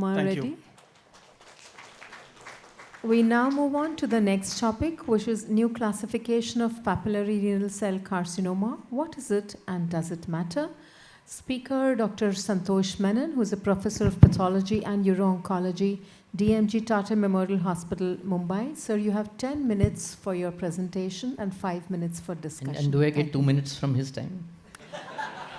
Thank Ready? you. We now move on to the next topic, which is new classification of papillary renal cell carcinoma. What is it and does it matter? Speaker Dr. Santosh Menon, who is a professor of pathology and uro-oncology, DMG Tata Memorial Hospital, Mumbai. Sir, you have 10 minutes for your presentation and 5 minutes for discussion. And do I get Thank 2 you. minutes from his time?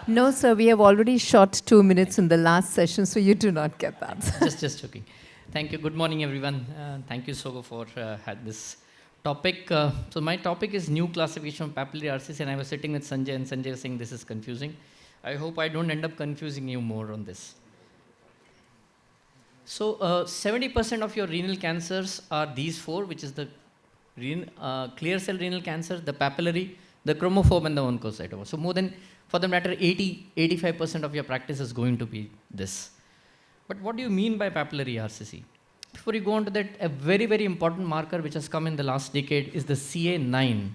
No, sir, we have already shot 2 minutes in the last session, so you do not get that. just joking. Thank you. Good morning, everyone. Thank you, Sogo, for had this topic. So my topic is new classification of papillary RCC, and I was sitting with Sanjay, and Sanjay was saying this is confusing. I hope I don't end up confusing you more on this. So 70% of your renal cancers are these four, which is the clear cell renal cancer, the papillary, the chromophobe, and the oncocytoma. So more than, for the matter, 85% of your practice is going to be this. But what do you mean by papillary RCC? Before you go on to that, a very, very important marker which has come in the last decade is the CA9,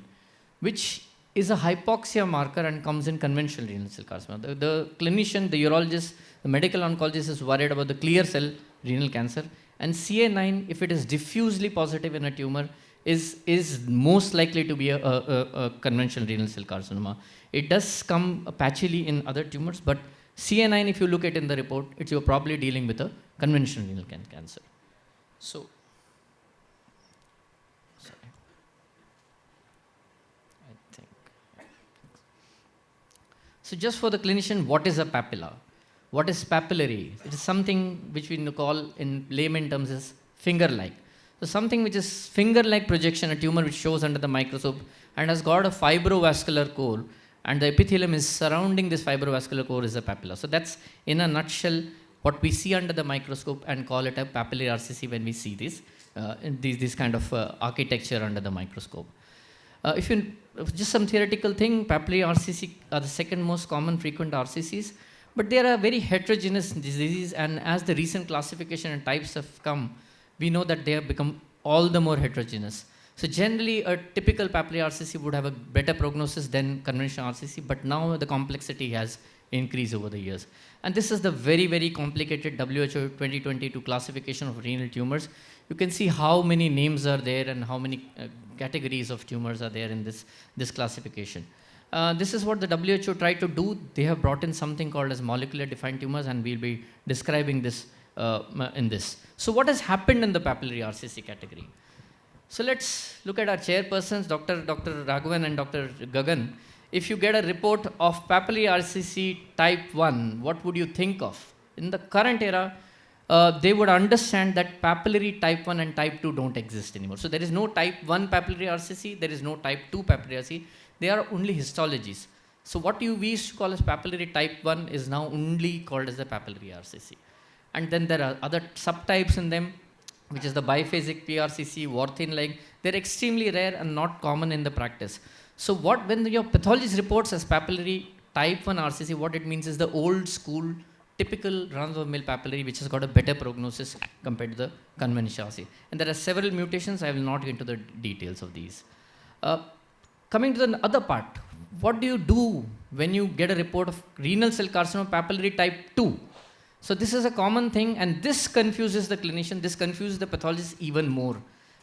which is a hypoxia marker and comes in conventional renal cell carcinoma. The clinician, the urologist, the medical oncologist is worried about the clear cell renal cancer. And CA9, if it is diffusely positive in a tumor, is most likely to be a conventional renal cell carcinoma. It does come patchily in other tumors, but CA9, if you look at in the report, you're probably dealing with a conventional renal cancer. So, sorry. I think. So just for the clinician, what is a papilla? What is papillary? It is something which we call in layman terms as finger-like. So something which is finger-like projection, a tumor which shows under the microscope and has got a fibrovascular core, and the epithelium is surrounding this fibrovascular core is a papilla. So that's in a nutshell what we see under the microscope and call it a papillary RCC when we see this kind of architecture under the microscope. Just some theoretical thing, papillary RCC are the second most common frequent RCCs, but they are a very heterogeneous disease, and as the recent classification and types have come, we know that they have become all the more heterogeneous. So generally, a typical papillary RCC would have a better prognosis than conventional RCC, but now the complexity has increased over the years. And this is the very, very complicated WHO 2022 classification of renal tumors. You can see how many names are there and how many categories of tumors are there in this classification. This is what the WHO tried to do. They have brought in something called as molecular defined tumors, and we'll be describing this in this. So what has happened in the papillary RCC category? So let's look at our chairpersons, Dr. Raghavan and Dr. Gagan. If you get a report of papillary RCC type 1, what would you think of? In the current era, they would understand that papillary type 1 and type 2 don't exist anymore. So there is no type 1 papillary RCC, there is no type 2 papillary RCC. They are only histologies. So what we used to call as papillary type 1 is now only called as the papillary RCC. And then there are other subtypes in them, which is the biphasic PRCC, Warthin-like. They're extremely rare and not common in the practice. So when your pathologist reports as papillary type 1 RCC, what it means is the old school, typical run-of-the-mill papillary, which has got a better prognosis compared to the conventional RCC. And there are several mutations. I will not get into the details of these. Coming to the other part, what do you do when you get a report of renal cell carcinoma papillary type 2? So this is a common thing, and this confuses the clinician, this confuses the pathologist even more.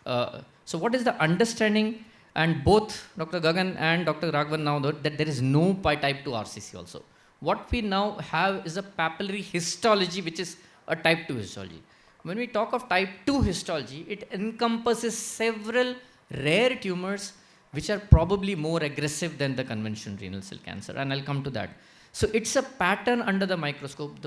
So what is the understanding? And both Dr. Gagan and Dr. Raghavan now know that there is no type 2 RCC also. What we now have is a papillary histology, which is a type 2 histology. When we talk of type 2 histology, it encompasses several rare tumors which are probably more aggressive than the conventional renal cell cancer, and I'll come to that. So it's a pattern under the microscope.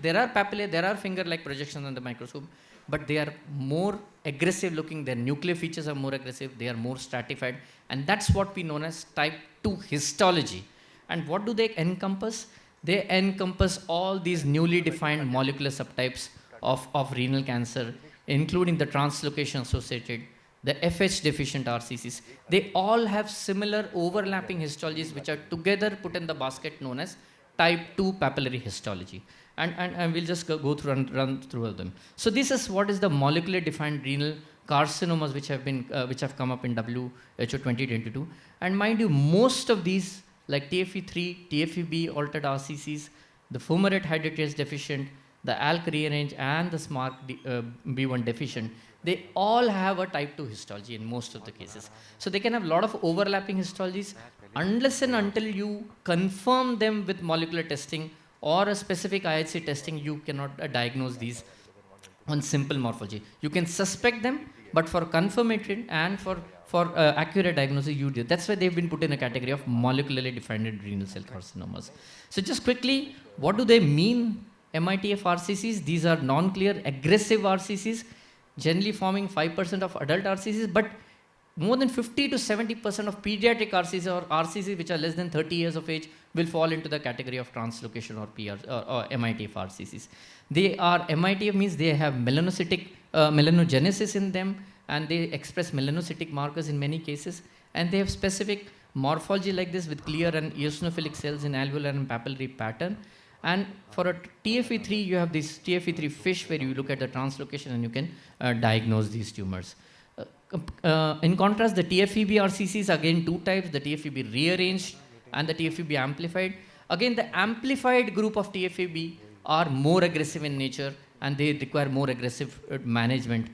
There are papillae, there are finger-like projections under the microscope, but they are more aggressive looking. Their nuclear features are more aggressive. They are more stratified, and that's what we know as type 2 histology. And what do they encompass? They encompass all these newly defined molecular subtypes of renal cancer, including the translocation associated, the FH deficient RCCs. They all have similar overlapping histologies which are together put in the basket known as type 2 papillary histology. And we'll just go through and run through them. So this is what is the molecular defined renal carcinomas which have come up in WHO 2022. And mind you, most of these, like TFE3, TFEB altered RCCs, the fumarate hydratase deficient, the ALK rearrange, and the B1 deficient, they all have a type 2 histology in most of the cases. So they can have a lot of overlapping histologies. Unless and until you confirm them with molecular testing or a specific IHC testing, you cannot diagnose these on simple morphology. You can suspect them, but for confirmation and for accurate diagnosis, you do. That's why they've been put in a category of molecularly defined renal cell carcinomas. So just quickly, what do they mean? MITF RCCs, these are non-clear aggressive RCCs, generally forming 5% of adult RCCs, but more than 50 to 70% of pediatric RCCs or RCCs which are less than 30 years of age will fall into the category of translocation or MITF RCCs. They are, MITF means they have melanocytic melanogenesis in them, and they express melanocytic markers in many cases, and they have specific morphology like this with clear and eosinophilic cells in alveolar and papillary pattern. And for a TFE3, you have this TFE3 fish where you look at the translocation and you can diagnose these tumors. In contrast, the TFEB RCCs, again two types, the TFEB rearranged and the TFEB amplified. Again, the amplified group of TFEB are more aggressive in nature, and they require more aggressive management,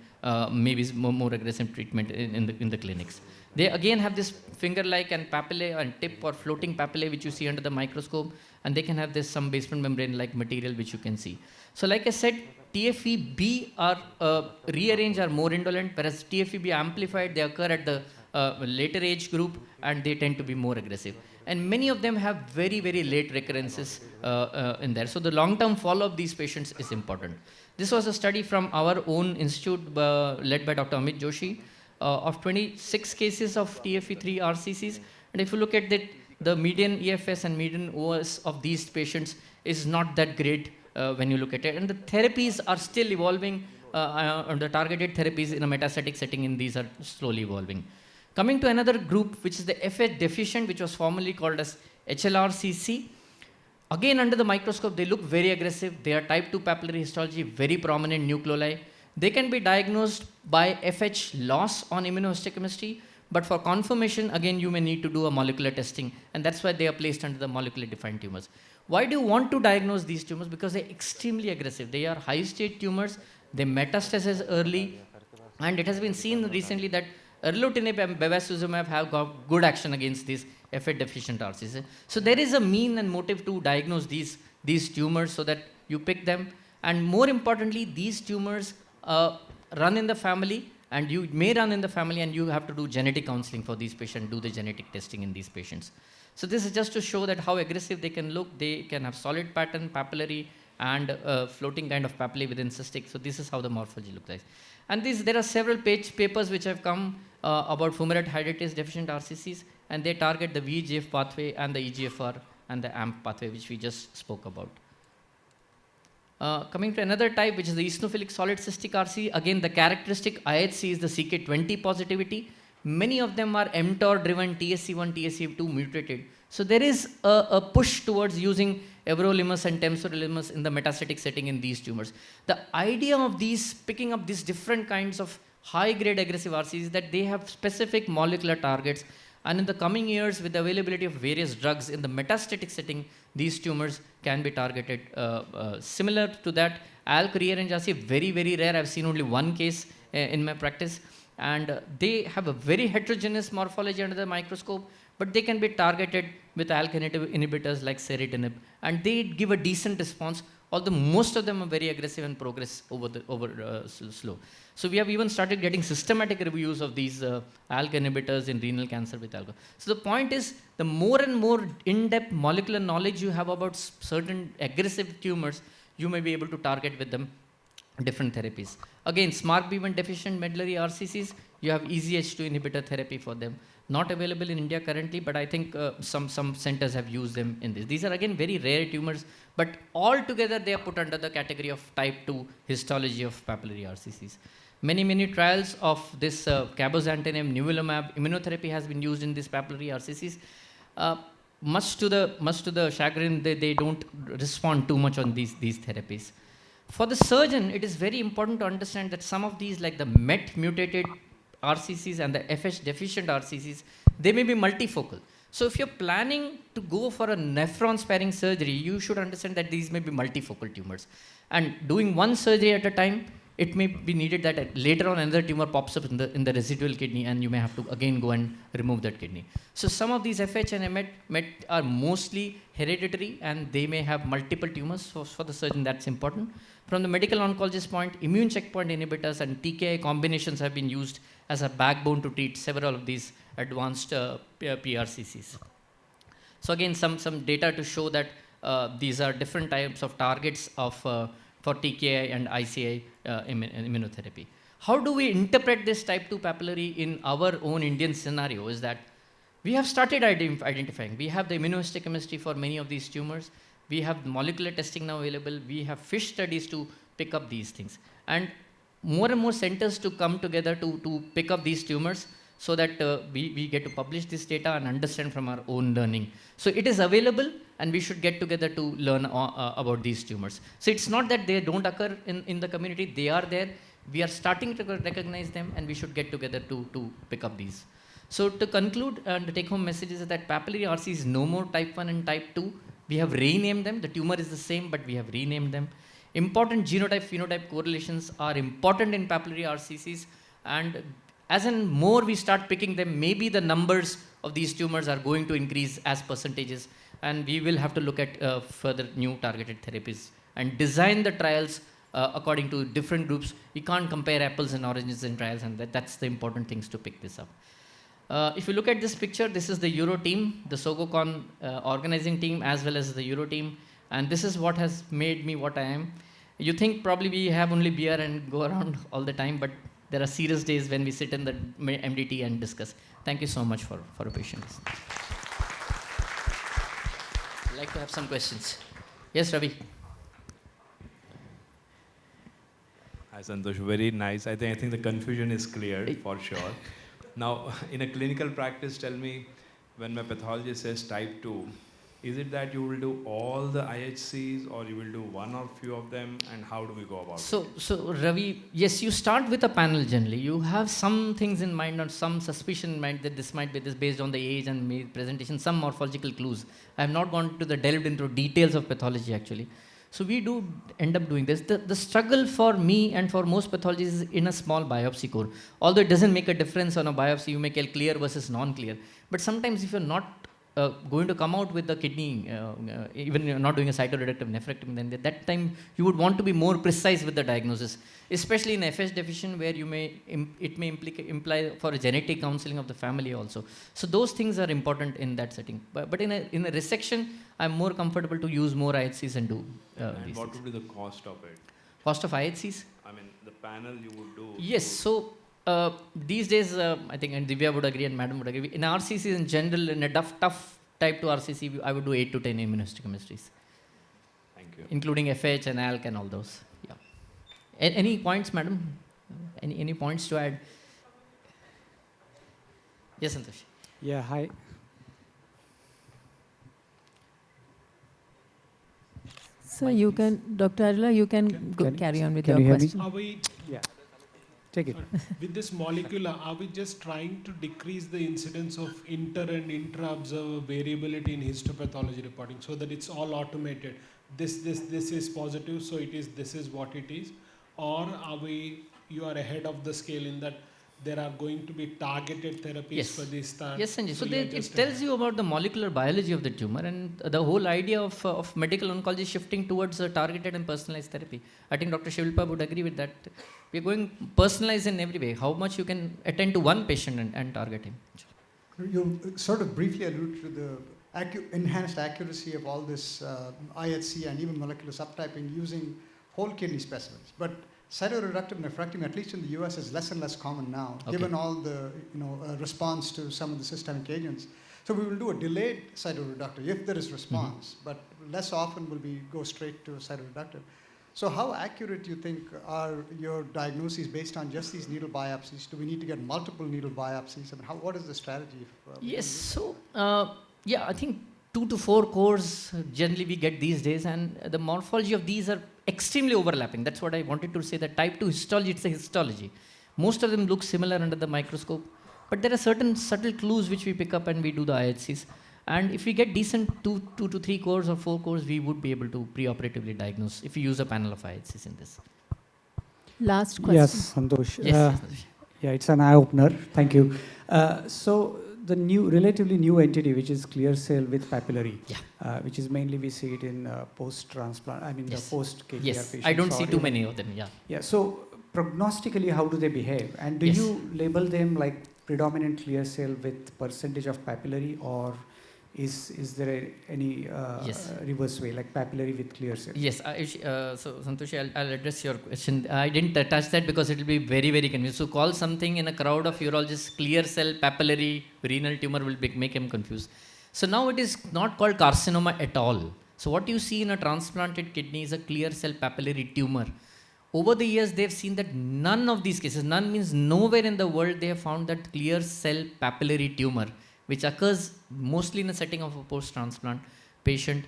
maybe more aggressive treatment in the clinics. They again have this finger-like and papillae and tip or floating papillae which you see under the microscope, and they can have this some basement membrane-like material which you can see. So like I said, TFEB are rearranged are more indolent, whereas TFEB amplified, they occur at the later age group, and they tend to be more aggressive. And many of them have very, very late recurrences in there. So the long-term follow-up of these patients is important. This was a study from our own institute led by Dr. Amit Joshi of 26 cases of TFE3 RCCs. And if you look at that, the median EFS and median OS of these patients is not that great when you look at it. And the therapies are still evolving. The targeted therapies in a metastatic setting in these are slowly evolving. Coming to another group, which is the FH deficient, which was formerly called as HLRCC. Again, under the microscope, they look very aggressive. They are type 2 papillary histology, very prominent nucleoli. They can be diagnosed by FH loss on immunohistochemistry, but for confirmation, again, you may need to do a molecular testing, and that's why they are placed under the molecularly defined tumors. Why do you want to diagnose these tumors? Because they're extremely aggressive. They are high-stage tumors. They metastasize early, and it has been seen recently that erlotinib and bevacizumab have got good action against these FH deficient RCCs. So there is a mean and motive to diagnose these tumors so that you pick them. And more importantly, these tumors run in the family, and you may run in the family, and you have to do genetic counseling for these patients, do the genetic testing in these patients. So this is just to show that how aggressive they can look. They can have solid pattern, papillary, and floating kind of papillae within cystic. So this is how the morphology looks like. And there are several papers which have come about fumarate hydratase deficient RCCs, and they target the VEGF pathway and the EGFR and the AMP pathway, which we just spoke about. Coming to another type, which is the eosinophilic solid cystic RCC. Again, the characteristic IHC is the CK20 positivity. Many of them are mTOR-driven, TSC1, TSC2 mutated. So there is a push towards using everolimus and temsirolimus in the metastatic setting in these tumors. The idea of these, picking up these different kinds of high-grade aggressive RCCs, is that they have specific molecular targets, and in the coming years, with the availability of various drugs in the metastatic setting, these tumors can be targeted. Similar to that, ALK rearrange RCC, very, very rare. I've seen only one case in my practice, and they have a very heterogeneous morphology under the microscope, but they can be targeted with ALK inhibitors like ceritinib, and they give a decent response, although most of them are very aggressive and progress slow. So we have even started getting systematic reviews of these ALK inhibitors in renal cancer with alcohol. So the point is, the more and more in-depth molecular knowledge you have about certain aggressive tumors, you may be able to target with them different therapies. Again, SMARCB1 deficient medullary RCCs, you have EZH2 inhibitor therapy for them. Not available in India currently, but I think some centers have used them in this. These are again very rare tumors, but altogether they are put under the category of type 2 histology of papillary RCCs. Many trials of this cabozantinib, nivolumab, immunotherapy has been used in these papillary RCCs. Much to the chagrin, they don't respond too much on these therapies. For the surgeon, it is very important to understand that some of these, like the MET mutated RCCs and the FH deficient RCCs, they may be multifocal. So if you're planning to go for a nephron sparing surgery, you should understand that these may be multifocal tumors. And doing one surgery at a time, it may be needed that later on another tumor pops up in the residual kidney and you may have to again go and remove that kidney. So some of these FH and MET are mostly hereditary and they may have multiple tumors. So for the surgeon, that's important. From the medical oncologist point, immune checkpoint inhibitors and TKI combinations have been used as a backbone to treat several of these advanced PRCCs. So again, some data to show that these are different types of targets for TKI and ICI immunotherapy. How do we interpret this type 2 papillary in our own Indian scenario is that we have started identifying. We have the immunohistochemistry for many of these tumors. We have molecular testing now available. We have fish studies to pick up these things. And more centers to come together to pick up these tumors so that we get to publish this data and understand from our own learning. So it is available and we should get together to learn about these tumors. So it's not that they don't occur in the community, they are there. We are starting to recognize them and we should get together to pick up these. So to conclude, the take home message is that papillary RC is no more type 1 and type 2. We have renamed them. The tumor is the same, but we have renamed them. Important genotype-phenotype correlations are important in papillary RCCs, and as in more we start picking them, maybe the numbers of these tumors are going to increase as percentages, and we will have to look at further new targeted therapies and design the trials according to different groups. We can't compare apples and oranges in trials, and that's the important things to pick this up. If you look at this picture, this is the Euro team, the Sogocon organizing team, as well as the Euro team. And this is what has made me what I am. You think probably we have only beer and go around all the time, but there are serious days when we sit in the MDT and discuss. Thank you so much for your patience. I'd like to have some questions. Yes, Ravi. Hi, Santosh. Very nice. I think the confusion is clear for sure. Now, in a clinical practice, tell me, when my pathologist says type 2, is it that you will do all the IHCs or you will do one or few of them, and how do we go about it? So Ravi, yes, you start with a panel generally. You have some things in mind or some suspicion in mind that this might be this based on the age and presentation, some morphological clues. I have not gone to the delved into details of pathology actually. So we do end up doing this. The struggle for me and for most pathologists is in a small biopsy core. Although it doesn't make a difference on a biopsy, you may get clear versus non-clear. But sometimes if you're not going to come out with the kidney, even you're not doing a cytoreductive nephrectomy, then at that time you would want to be more precise with the diagnosis, especially in FH deficient where it may imply for a genetic counseling of the family also. So those things are important in that setting. But in a resection, I'm more comfortable to use more IHCs and do and what would be the cost of it? Cost of IHCs? I mean, the panel you would do. Yes. So these days, I think, and Divya would agree and Madam would agree, in RCCs in general, in a tough type 2 RCC, I would do 8 to 10 immunohistochemistries. Thank you. Including FH and ALK and all those. Yeah. Any points, Madam? Any points to add? Yes, Santosh. Yeah, hi. So you can, Dr. Arila, you can carry on with your question. Are we, yeah, take it. With this molecule, are we just trying to decrease the incidence of inter and intra-observer variability in histopathology reporting so that it's all automated? This is positive, so this is what it is? Or you are ahead of the scale in that there are going to be targeted therapies for this? Yes, Sanjay. So it tells you about the molecular biology of the tumor, and the whole idea of medical oncology shifting towards a targeted and personalized therapy. I think Dr. Shilpa would agree with that. We're going personalized in every way. How much you can attend to one patient and target him. You sort of briefly alluded to the enhanced accuracy of all this IHC and even molecular subtyping using whole kidney specimens. But cytoreductive nephrectomy, at least in the US, is less and less common now, given all the response to some of the systemic agents. So we will do a delayed cytoreductive if there is response, but less often will we go straight to cytoreductive. So how accurate do you think are your diagnoses based on just these needle biopsies? Do we need to get multiple needle biopsies? And what is the strategy? Yes, so I think 2 to 4 cores generally we get these days, and the morphology of these are extremely overlapping. That's what I wanted to say, that type 2 histology, it's a histology. Most of them look similar under the microscope. But there are certain subtle clues which we pick up and we do the IHCs. And if we get decent 2 to 3 cores or 4 cores, we would be able to preoperatively diagnose if we use a panel of IHCs in this. Last question. Yes, Santosh. Yes. Yeah, it's an eye-opener. Thank you. So the relatively new entity, which is clear cell with papillary, which is mainly we see it in post-transplant, the post-KTR patients. I don't see too many of them, Yeah, so prognostically, how do they behave? And do you label them like predominant clear cell with percentage of papillary, or is there any reverse way, like papillary with clear cell? Yes, so Santoshi, I'll address your question. I didn't touch that because it will be very, very confusing. So call something in a crowd of urologists clear cell papillary renal tumor will make him confused. So now it is not called carcinoma at all. So what you see in a transplanted kidney is a clear cell papillary tumor. Over the years, they've seen that none of these cases, none means nowhere in the world they have found that clear cell papillary tumor, which occurs mostly in the setting of a post-transplant patient,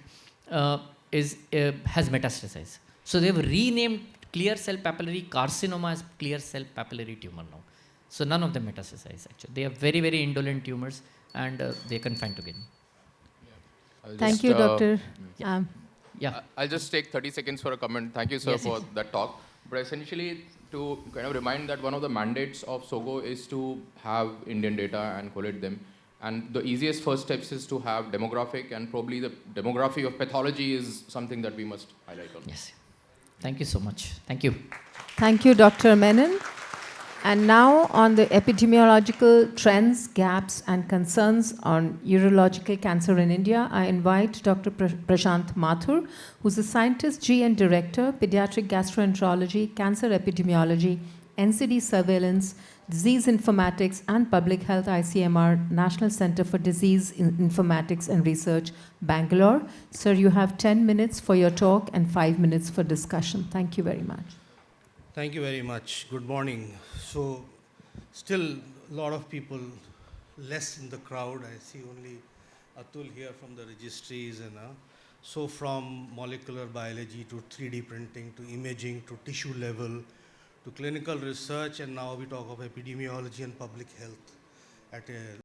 has metastasized. So they've renamed clear cell papillary carcinoma as clear cell papillary tumor now. So none of them metastasize actually. They are very, very indolent tumors and they are confined to kidney. Thank you, Doctor. I'll just take 30 seconds for a comment. Thank you, sir, for that talk. But essentially, to kind of remind that one of the mandates of SOGO is to have Indian data and collate them. And the easiest first steps is to have demographic, and probably the demography of pathology is something that we must highlight on. Yes. Thank you so much. Thank you. Thank you, Dr. Menon. And now on the epidemiological trends, gaps, and concerns on urological cancer in India, I invite Dr. Prashant Mathur, who's a scientist, GN Director, Pediatric Gastroenterology, Cancer Epidemiology, NCD Surveillance, Disease Informatics, and Public Health ICMR, National Center for Disease Informatics and Research, Bangalore. Sir, you have 10 minutes for your talk and 5 minutes for discussion. Thank you very much. Thank you very much. Good morning. So, still a lot of people less in the crowd. I see only Atul here from the registries. So from molecular biology to 3D printing to imaging to tissue level to clinical research, and now we talk of epidemiology and public health at a